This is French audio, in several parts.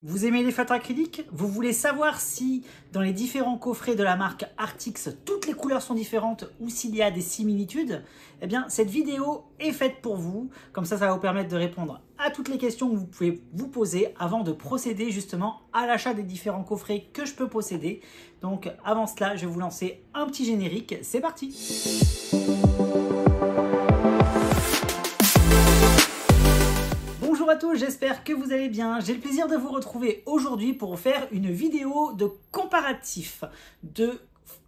Vous aimez les feutres acryliques? Vous voulez savoir si dans les différents coffrets de la marque Artix, toutes les couleurs sont différentes ou s'il y a des similitudes? Eh bien, cette vidéo est faite pour vous. Comme ça va vous permettre de répondre à toutes les questions que vous pouvez vous poser avant de procéder justement à l'achat des différents coffrets que je peux posséder. Donc avant cela, je vais vous lancer un petit générique. C'est parti! Bonjour à tous, j'espère que vous allez bien. J'ai le plaisir de vous retrouver aujourd'hui pour faire une vidéo de comparatif de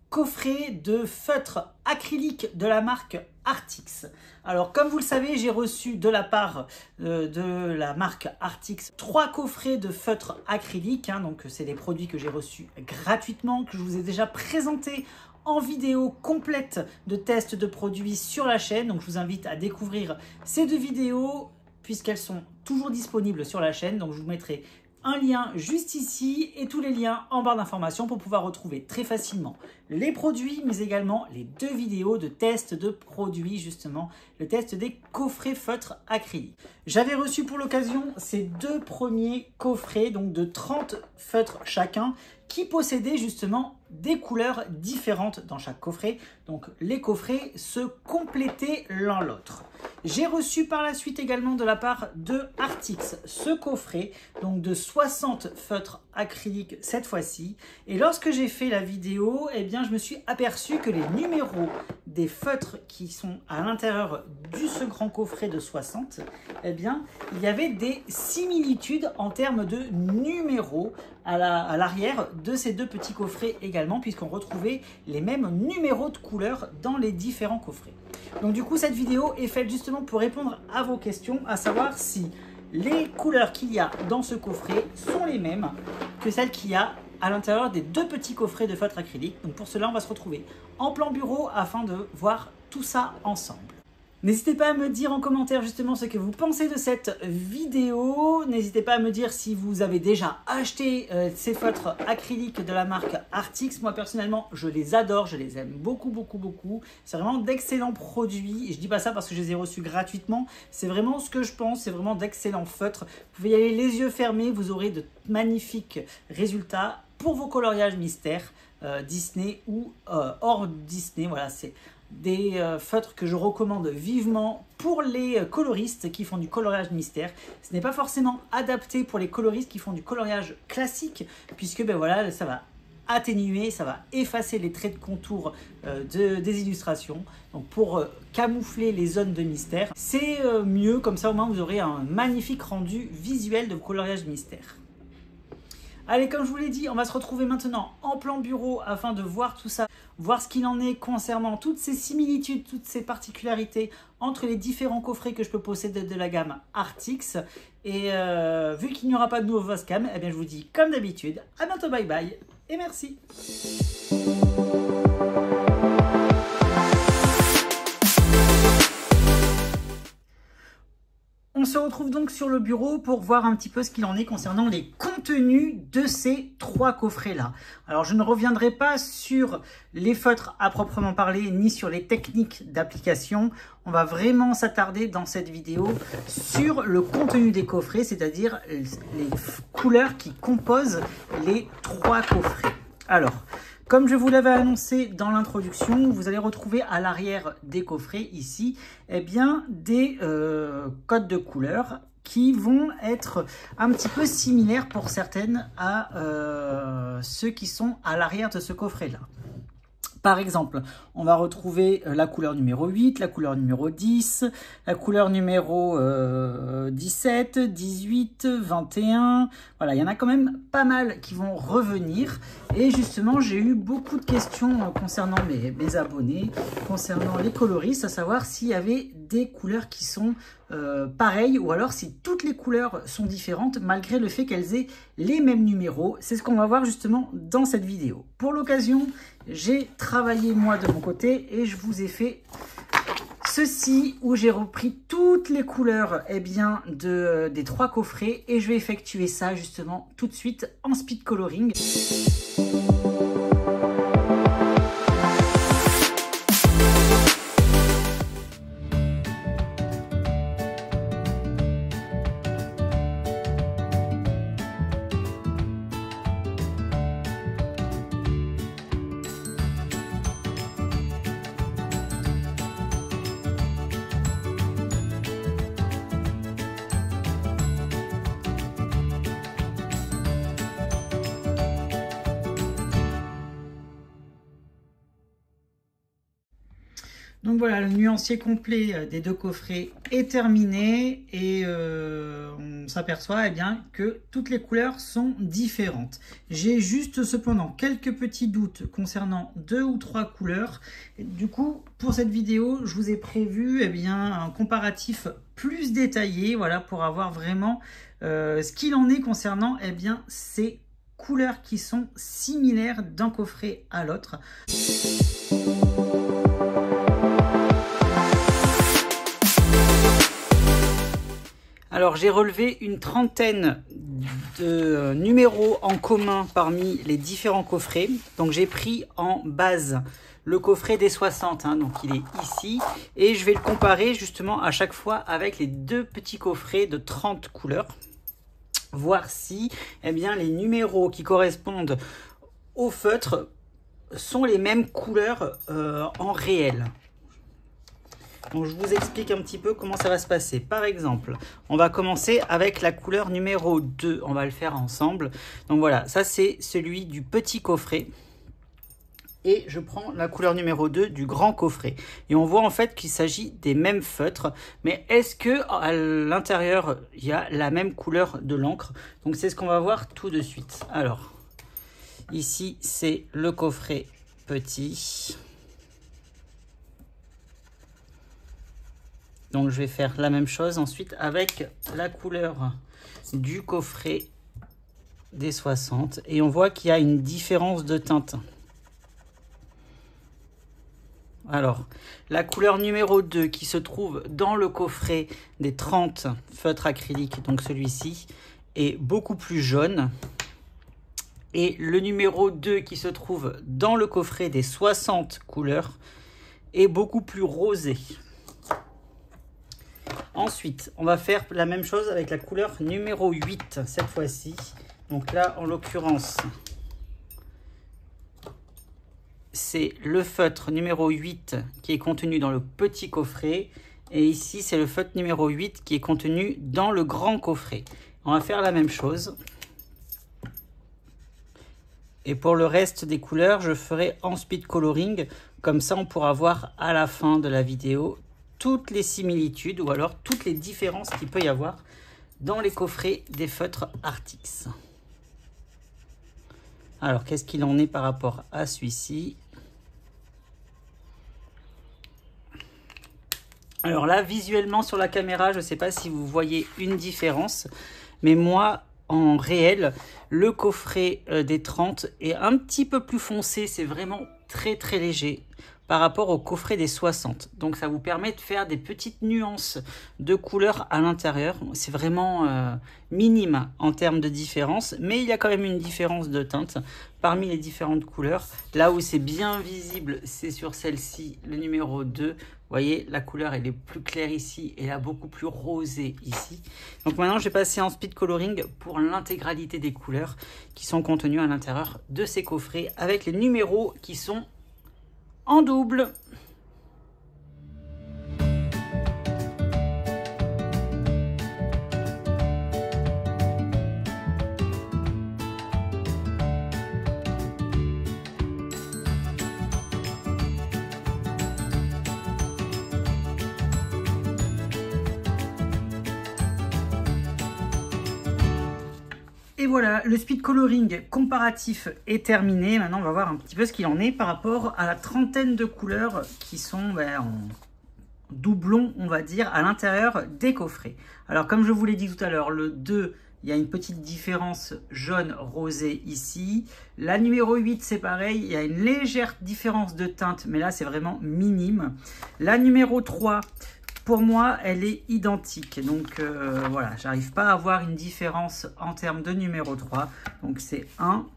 coffrets de feutres acryliques de la marque Artix. Alors comme vous le savez, j'ai reçu de la part de la marque Artix 3 coffrets de feutres acryliques. Donc c'est des produits que j'ai reçus gratuitement, que je vous ai déjà présentés en vidéo complète de test de produits sur la chaîne. Donc je vous invite à découvrir ces deux vidéos puisqu'elles sont toujours disponibles sur la chaîne. Donc je vous mettrai un lien juste ici et tous les liens en barre d'informations pour pouvoir retrouver très facilement les produits, mais également les deux vidéos de test de produits, justement, le test des coffrets feutres acryliques. J'avais reçu pour l'occasion ces deux premiers coffrets, donc de 30 feutres chacun, qui possédaient justement des couleurs différentes dans chaque coffret. Donc les coffrets se complétaient l'un l'autre. J'ai reçu par la suite également de la part de Artix ce coffret, donc de 60 feutres acryliques cette fois-ci. Et lorsque j'ai fait la vidéo, eh bien, je me suis aperçu que les numéros des feutres qui sont à l'intérieur de ce grand coffret de 60, eh bien, il y avait des similitudes en termes de numéros à l'arrière de ces deux petits coffrets également, puisqu'on retrouvait les mêmes numéros de couleurs dans les différents coffrets. Donc du coup, cette vidéo est faite justement pour répondre à vos questions, à savoir si les couleurs qu'il y a dans ce coffret sont les mêmes que celles qu'il y a à l'intérieur des deux petits coffrets de feutre acrylique. Donc pour cela, on va se retrouver en plan bureau afin de voir tout ça ensemble. N'hésitez pas à me dire en commentaire justement ce que vous pensez de cette vidéo. N'hésitez pas à me dire si vous avez déjà acheté ces feutres acryliques de la marque Artix. Moi personnellement, je les adore, je les aime beaucoup. C'est vraiment d'excellents produits. Et je dis pas ça parce que je les ai reçus gratuitement. C'est vraiment ce que je pense, c'est vraiment d'excellents feutres. Vous pouvez y aller les yeux fermés, vous aurez de magnifiques résultats pour vos coloriages mystères Disney ou hors Disney. Voilà, c'est des feutres que je recommande vivement pour les coloristes qui font du coloriage mystère. Ce n'est pas forcément adapté pour les coloristes qui font du coloriage classique, puisque ben voilà, ça va atténuer, ça va effacer les traits de contour des illustrations. Donc pour camoufler les zones de mystère, c'est mieux, comme ça au moins vous aurez un magnifique rendu visuel de coloriage mystère. Allez, comme je vous l'ai dit, on va se retrouver maintenant en plan bureau afin de voir tout ça, voir ce qu'il en est concernant toutes ces similitudes, toutes ces particularités entre les différents coffrets que je peux posséder de la gamme Artix. Et vu qu'il n'y aura pas de nouveau Voscam, eh bien je vous dis comme d'habitude, à bientôt, bye bye et merci. On se retrouve donc sur le bureau pour voir un petit peu ce qu'il en est concernant les contenus de ces 3 coffrets-là. Alors, je ne reviendrai pas sur les feutres à proprement parler, ni sur les techniques d'application. On va vraiment s'attarder dans cette vidéo sur le contenu des coffrets, c'est-à-dire les couleurs qui composent les 3 coffrets. Alors, comme je vous l'avais annoncé dans l'introduction, vous allez retrouver à l'arrière des coffrets ici, eh bien, des codes de couleurs qui vont être un petit peu similaires pour certaines à ceux qui sont à l'arrière de ce coffret-là. Par exemple, on va retrouver la couleur numéro 8, la couleur numéro 10, la couleur numéro 17, 18, 21. Voilà, il y en a quand même pas mal qui vont revenir. Et justement, j'ai eu beaucoup de questions concernant mes abonnés, concernant les coloristes, à savoir s'il y avait des couleurs qui sont pareilles ou alors si toutes les couleurs sont différentes malgré le fait qu'elles aient les mêmes numéros. C'est ce qu'on va voir justement dans cette vidéo. Pour l'occasion, j'ai travaillé moi de mon côté et je vous ai fait ceci où j'ai repris toutes les couleurs bien, des 3 coffrets et je vais effectuer ça justement tout de suite en speed coloring. Donc voilà, le nuancier complet des deux coffrets est terminé et on s'aperçoit bien que toutes les couleurs sont différentes. J'ai juste cependant quelques petits doutes concernant 2 ou 3 couleurs. Et du coup, pour cette vidéo, je vous ai prévu un comparatif plus détaillé, voilà, pour avoir vraiment ce qu'il en est concernant ces couleurs qui sont similaires d'un coffret à l'autre. Alors j'ai relevé une trentaine de numéros en commun parmi les différents coffrets. Donc j'ai pris en base le coffret des 60, donc il est ici. Et je vais le comparer justement à chaque fois avec les deux petits coffrets de 30 couleurs. Voir si les numéros qui correspondent au feutre sont les mêmes couleurs en réel. Donc je vous explique un petit peu comment ça va se passer. Par exemple, on va commencer avec la couleur numéro 2. On va le faire ensemble. Donc voilà, ça c'est celui du petit coffret. Et je prends la couleur numéro 2 du grand coffret. Et on voit en fait qu'il s'agit des mêmes feutres. Mais est-ce que à l'intérieur, il y a la même couleur de l'encre? Donc c'est ce qu'on va voir tout de suite. Alors, ici c'est le coffret petit. Donc je vais faire la même chose ensuite avec la couleur du coffret des 60. Et on voit qu'il y a une différence de teinte. Alors, la couleur numéro 2 qui se trouve dans le coffret des 30 feutres acryliques, donc celui-ci, est beaucoup plus jaune. Et le numéro 2 qui se trouve dans le coffret des 60 couleurs est beaucoup plus rosé. Ensuite, on va faire la même chose avec la couleur numéro 8 cette fois-ci. Donc là, en l'occurrence, c'est le feutre numéro 8 qui est contenu dans le petit coffret. Et ici, c'est le feutre numéro 8 qui est contenu dans le grand coffret. On va faire la même chose. Et pour le reste des couleurs, je ferai en speed coloring. Comme ça, on pourra voir à la fin de la vidéo toutes les similitudes ou alors toutes les différences qu'il peut y avoir dans les coffrets des feutres Artix. Alors, qu'est-ce qu'il en est par rapport à celui-ci? Alors là, visuellement sur la caméra, je ne sais pas si vous voyez une différence, mais moi, en réel, le coffret des 30 est un petit peu plus foncé, c'est vraiment très très léger par rapport au coffret des 60. Donc ça vous permet de faire des petites nuances de couleurs à l'intérieur. C'est vraiment minime en termes de différence, mais il y a quand même une différence de teinte parmi les différentes couleurs. Là où c'est bien visible, c'est sur celle-ci, le numéro 2. Vous voyez, la couleur elle est plus claire ici et là beaucoup plus rosée ici. Donc maintenant, je vais passer en speed coloring pour l'intégralité des couleurs qui sont contenues à l'intérieur de ces coffrets avec les numéros qui sont en double. Et voilà, le speed coloring comparatif est terminé. Maintenant, on va voir un petit peu ce qu'il en est par rapport à la trentaine de couleurs qui sont en doublon, on va dire, à l'intérieur des coffrets. Alors, comme je vous l'ai dit tout à l'heure, le 2, il y a une petite différence jaune-rosé ici. La numéro 8, c'est pareil, il y a une légère différence de teinte, mais là, c'est vraiment minime. La numéro 3... pour moi, elle est identique. Donc, voilà, j'arrive pas à avoir une différence en termes de numéro 3. Donc, c'est 1.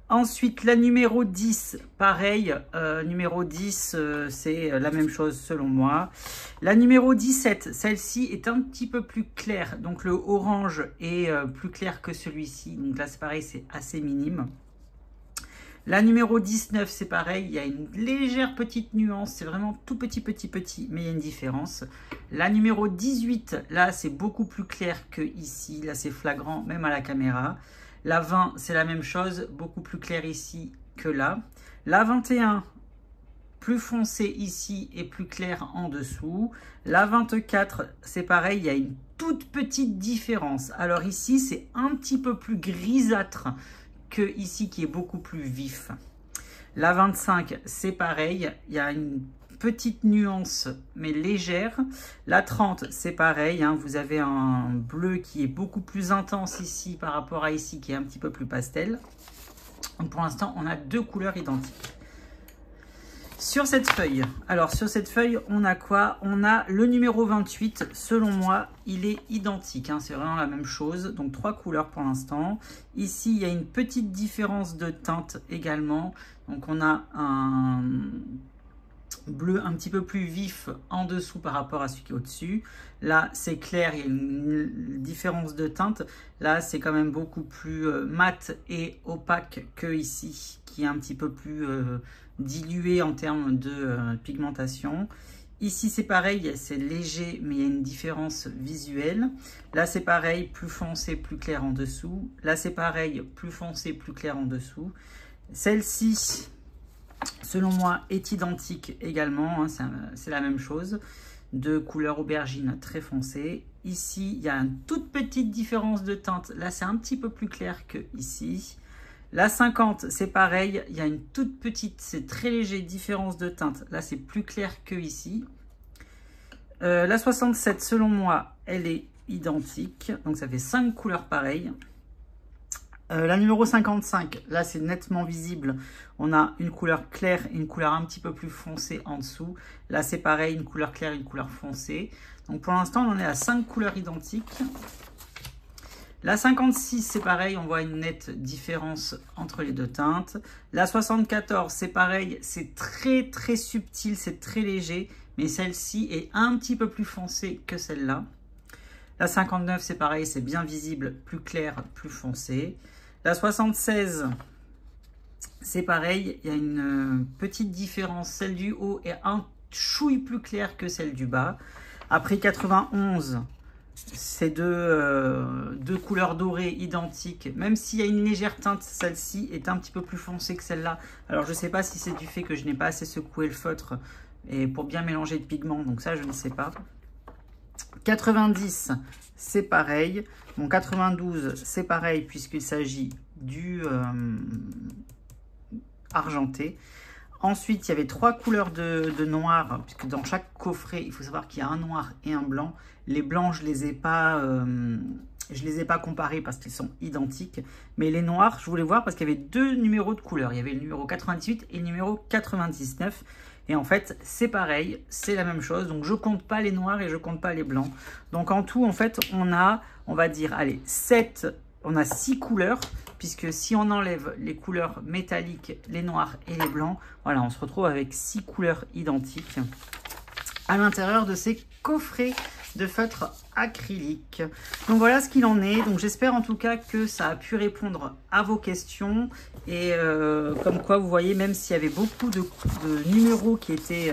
Ensuite, la numéro 10, pareil. Numéro 10, c'est la même chose selon moi. La numéro 17, celle-ci est un petit peu plus claire. Donc, le orange est plus clair que celui-ci. Donc là, c'est pareil, c'est assez minime. La numéro 19, c'est pareil, il y a une légère petite nuance, c'est vraiment tout petit, mais il y a une différence. La numéro 18, là, c'est beaucoup plus clair que ici, là, c'est flagrant, même à la caméra. La 20, c'est la même chose, beaucoup plus clair ici que là. La 21, plus foncé ici et plus clair en dessous. La 24, c'est pareil, il y a une toute petite différence. Alors ici, c'est un petit peu plus grisâtre que ici qui est beaucoup plus vif. La 25, c'est pareil, il y a une petite nuance mais légère. La 30, c'est pareil, hein, vous avez un bleu qui est beaucoup plus intense ici par rapport à ici qui est un petit peu plus pastel. Donc pour l'instant, on a deux couleurs identiques. Sur cette feuille, alors sur cette feuille, on a quoi? On a le numéro 28, selon moi, il est identique, hein, c'est vraiment la même chose. Donc 3 couleurs pour l'instant. Ici, il y a une petite différence de teinte également. Donc on a un bleu un petit peu plus vif en dessous par rapport à celui qui est au-dessus. Là, c'est clair, il y a une différence de teinte. Là, c'est quand même beaucoup plus mat et opaque que ici, qui est un petit peu plus dilué en termes de pigmentation. Ici, c'est pareil, c'est léger, mais il y a une différence visuelle. Là, c'est pareil, plus foncé, plus clair en dessous. Là, c'est pareil, plus foncé, plus clair en dessous. Celle-ci, selon moi, est identique également, hein, c'est la même chose, de couleur aubergine très foncée. Ici, il y a une toute petite différence de teinte. Là, c'est un petit peu plus clair que ici. La 50, c'est pareil, il y a une toute petite, c'est très léger, différence de teinte. Là, c'est plus clair que ici. La 67, selon moi, elle est identique. Donc, ça fait 5 couleurs pareilles. La numéro 55, là c'est nettement visible, on a une couleur claire et une couleur un petit peu plus foncée en dessous. Là c'est pareil, une couleur claire et une couleur foncée. Donc pour l'instant on en est à 5 couleurs identiques. La 56 c'est pareil, on voit une nette différence entre les deux teintes. La 74 c'est pareil, c'est très subtil, c'est très léger, mais celle-ci est un petit peu plus foncée que celle-là. La 59 c'est pareil, c'est bien visible, plus clair, plus foncé. La 76, c'est pareil, il y a une petite différence. Celle du haut est un chouille plus claire que celle du bas. Après 91, c'est deux couleurs dorées identiques. Même s'il y a une légère teinte, celle-ci est un petit peu plus foncée que celle-là. Alors je ne sais pas si c'est du fait que je n'ai pas assez secoué le feutre et pour bien mélanger de pigments. Donc ça, je ne sais pas. 90, c'est pareil. Bon, 92, c'est pareil puisqu'il s'agit du argenté. Ensuite, il y avait 3 couleurs de noir, puisque dans chaque coffret, il faut savoir qu'il y a un noir et un blanc. Les blancs, je les ai pas comparés parce qu'ils sont identiques. Mais les noirs, je voulais voir parce qu'il y avait 2 numéros de couleurs. Il y avait le numéro 98 et le numéro 99. Et en fait, c'est pareil, c'est la même chose. Donc, je compte pas les noirs et je compte pas les blancs. Donc, en tout, en fait, on a, on va dire, allez, 6 couleurs. Puisque si on enlève les couleurs métalliques, les noirs et les blancs, voilà, on se retrouve avec 6 couleurs identiques à l'intérieur de ces coffrets de feutre acrylique. Donc voilà ce qu'il en est. Donc j'espère en tout cas que ça a pu répondre à vos questions. Et comme quoi vous voyez, même s'il y avait beaucoup de numéros qui étaient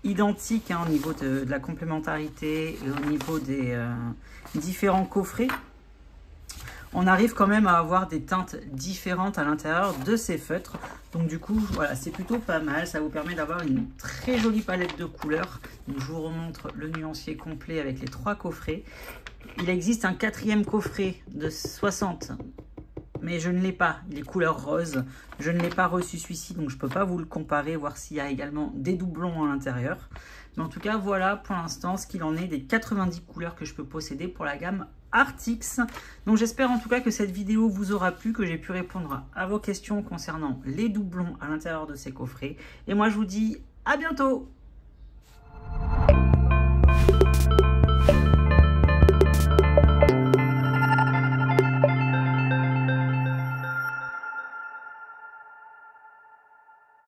identiques, hein, au niveau de la complémentarité et au niveau des différents coffrets, on arrive quand même à avoir des teintes différentes à l'intérieur de ces feutres. Donc du coup, voilà, c'est plutôt pas mal. Ça vous permet d'avoir une très jolie palette de couleurs. Donc, je vous remontre le nuancier complet avec les 3 coffrets. Il existe un 4e coffret de 60, mais je ne l'ai pas. Il est couleur rose. Je ne l'ai pas reçu celui-ci, donc je ne peux pas vous le comparer, voir s'il y a également des doublons à l'intérieur. Mais en tout cas, voilà pour l'instant ce qu'il en est des 90 couleurs que je peux posséder pour la gamme Artix. Donc j'espère en tout cas que cette vidéo vous aura plu, que j'ai pu répondre à vos questions concernant les doublons à l'intérieur de ces coffrets. Et moi je vous dis à bientôt!